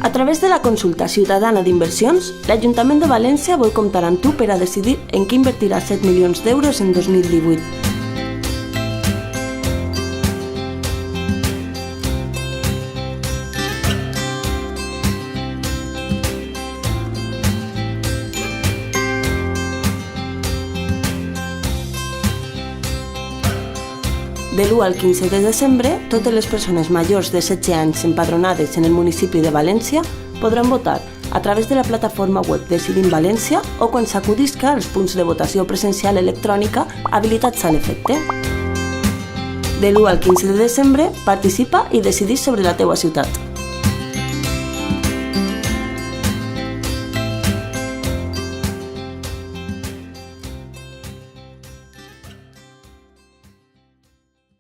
A través de la consulta ciutadana d'inversions, l'Ajuntament de València vol comptar amb tu per a decidir en què invertirà 7 milions d'euros en 2018. De l'1 al 15 de desembre, totes les persones majors de 16 anys empadronades en el municipi de València podran votar a través de la plataforma web Decidim València o quan s'acudisca als punts de votació presencial electrònica habilitats a l'efecte. De l'1 al 15 de desembre, participa i decideix sobre la teua ciutat.